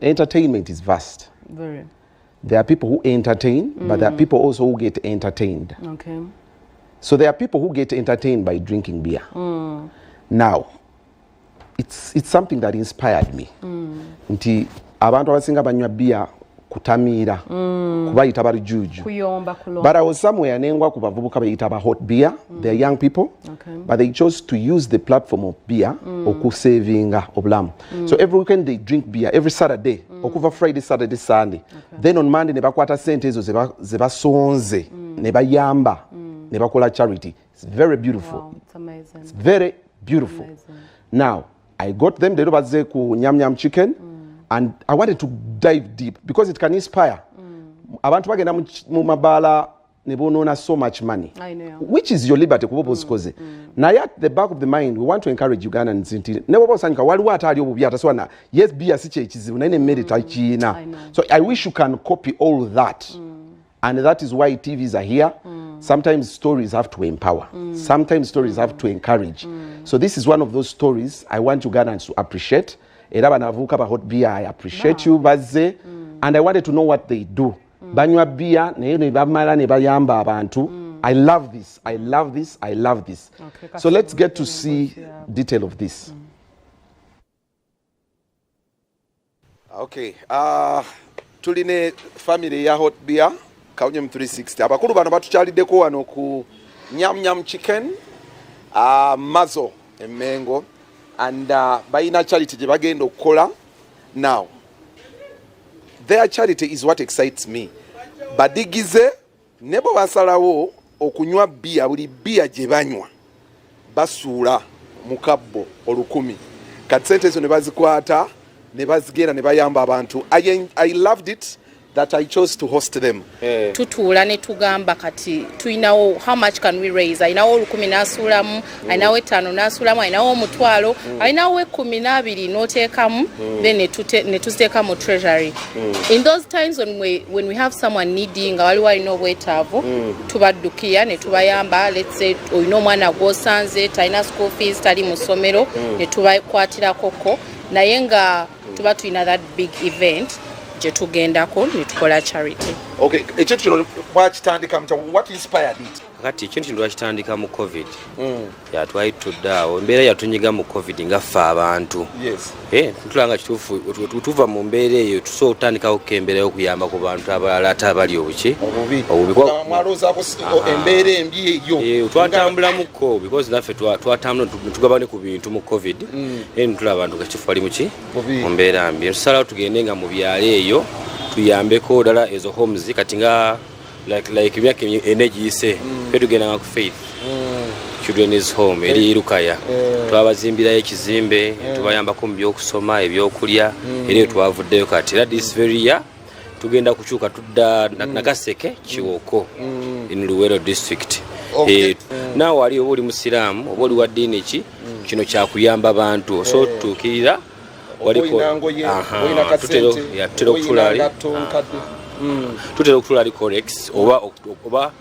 entertainment is vast. Very. There are people who entertain, but there are people also who get entertained. Okay. So there are people who get entertained by drinking beer. Now, it's something that inspired me. Nti abantu abasinga banywa beer kutamira kubayita bali juju. But I was somewhere nengwa ku bavubuka bayita ba hot beer. They're young people, but they chose to use the platform of beer okusavinga obulamu. So every weekend they drink beer, every Saturday, okuva Friday, Saturday, Sunday. Then on Monday ne bakwata sente ezo ze basonze ne bayamba ne bakola charity. It's very beautiful. Wow, it's amazing. It's very beautiful. Amazing. Now, I got them the baze ku nyam nyam chicken. And I wanted to dive deep because it can inspire. Abantu bagenda mu mabala ne bonona so much money. I know. Which is your liberty kubobozi koze. Now at the back of the mind we want to encourage Ugandans nti ne bobosanyika waliwo atali obubi ataswana. Yes, beer si kyekizibu naye mmere takina. So I wish you can copy all that. And that is why TVs are here. Sometimes stories have to empower. Sometimes stories have to encourage. So this is one of those stories I want Ugandans to appreciate. Era banavuka ba hot beer, I appreciate you baze, and I wanted to know what they do. Banywa beer ne bamala ne bayamba abantu. I love this. I love this. I love this. Okay, so let's get to see detail of this. Okay. Tuline family ya hot beer Kawunyem 360. Abakulu bano batukyaliddeko wano ku nyam nyam chicken mazo emengo. And bayina charity gye bagenda okukola. Now, their charity is what excites me. Badigize nebo basalawo okunywa bia buli bia gye banywa basuula mu kabbo olukumi. Kati sente ezo ne bazikwata ne bazigenda ne bayamba abantu. I loved it that I chose to host them. Tutuula ne tugamba kati tuinawo how much can we raise? Ainawo 10 nasulamu, ainawo 5 nasulamu, ainawo 1,000, ainawo 12 noteekamu, then ne tuteeka mu treasury. In those times when we have someone needing waliwo alina obwetaavu, tubaddukira ne tubayamba. Let's say oyina omwana gwosanze talina school fees tali mu ssomero ne tubakwatirako naye nga tuba tulina that big event tugendako nitukola charity. Okay, ekintu kino bwakitandika mutya, what inspired it? Kati ekintu twakitandika mu COVID. Twali tuddaawo embeera yatunyiga mu COVID nga ffe abantu. Tutulanga kituufu tuva mu mbeera eyo tusobola okutandikawo okukembera okuyamba ku bantu abalala ate abali obuki mwaloozaako embeera embi eyo twatambulamuko because naffe twatambula tugabane ku bintu mu COVID. Netulaba abantu kakifu bali muki mu mbeera mbi. Tusalawo tugende nga mu byalo eyo tuyambeko ddala ezo homes kati nga like myaka energy ise tugenda ku faith children's home eri Lukaya twabazimbirayo ekizimbe tubayambako mu byokusoma ebyokulya era twavuddeyo kati that is very year tugenda kukyuka tudda Nakaseke Kiwoko in Luwero district. Nawe wali oba oli musiraamu oba oli wa ddiini ki kino kyakuyamba abantu so tuukirira waliko tutera okutulaali tutera okutulaali Orex oba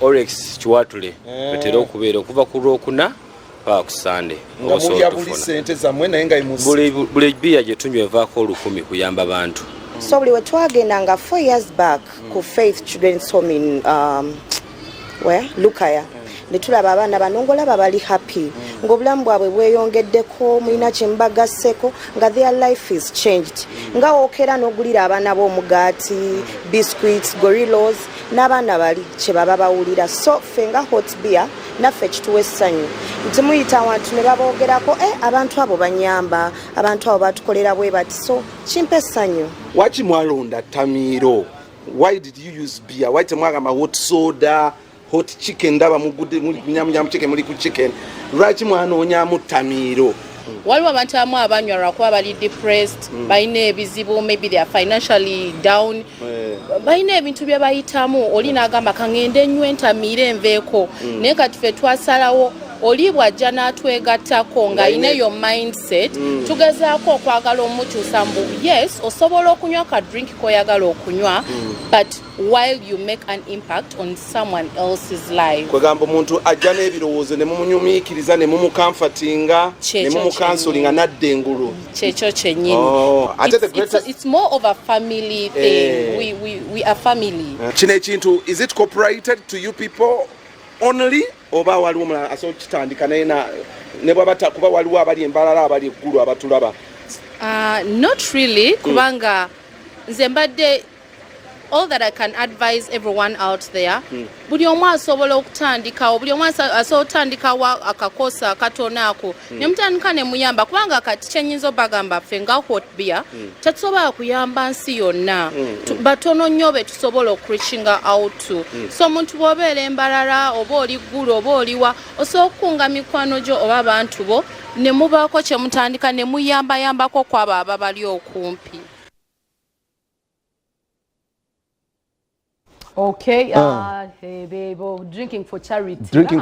Orex kiwatule tutera okubeera okuva ku Lwokuna paka ku Sande buli bbiya gye tunywa evaako 1,000 kuyamba abantu. So buli we twagendanga 4 years back ku Faith Children's Home in Lukaya ne tulaba abaana banongolaba bali happy ng'obulamu bwabwe bweyongeddeko mulina kyembagasseko nga their life is changed nga wookera n'ogulira abaana b'omugaati biscuits gorillos n'abaana bali kye baba bawulira. So ffe nga hot beer naffe kituwa essanyu nti muyita awantu ne baboogerako abantu abo banyamba abantu abo batukolera bwe bati so kimpa essanyu. Waki mwalonda Tamiiro? Why did you use beer? Why temwagamba hot soda hot chicken ndaba mugude nyam chicken muri ku chicken lwaki mwanonyamu Tamiiro? Waliwo abantu abamu abanywa lwakuba bali depressed balina ebizibu maybe they are financially down balina ebintu bye bayitamu oli n'agamba kangende nywe Tamiiro enveeko naye kati ffe twasalawo oli bw'ajja n'atwegattako nga ayina eyo mindset tugezaako okwagala omukyusa mbu yes osobola okunywa ka drink koyagala okunywa but while you make an impact on someone else's life. Kwegamba omuntu ajja n'ebirowoozo ne mumunyumiikiriza ne mumukamfatinga ne mumukansolinga nadda engulu. Kyekyo kyennyini. It's more of a family thing. We are family. Kino ekintu is it cooperated to you people only oba waliwo omulala asobola kitandika naye ne bwaba kuba waliwo abali embalala abali eggulu abatulaba? Not really kubanga nze mbadde all that I can advise everyone out there buli omu asobola okutandikawo buli omu asobola okutandikawo akakosa akatono ako ne mutandika ne muyamba kubanga kati kyenyinza obagamba ffe nga hot beer tetusobola kuyamba nsi yonna batono nnyo be tusobola okureachinga out to so omuntu bw'obeera embalala oba oli ggulu oba oliwa osobola okukunga mikwano gyo oba abantu bo ne mubaako kye mutandika ne muyambayambako kwabo ababali okumpi. Okay, drinking for charity. Drinking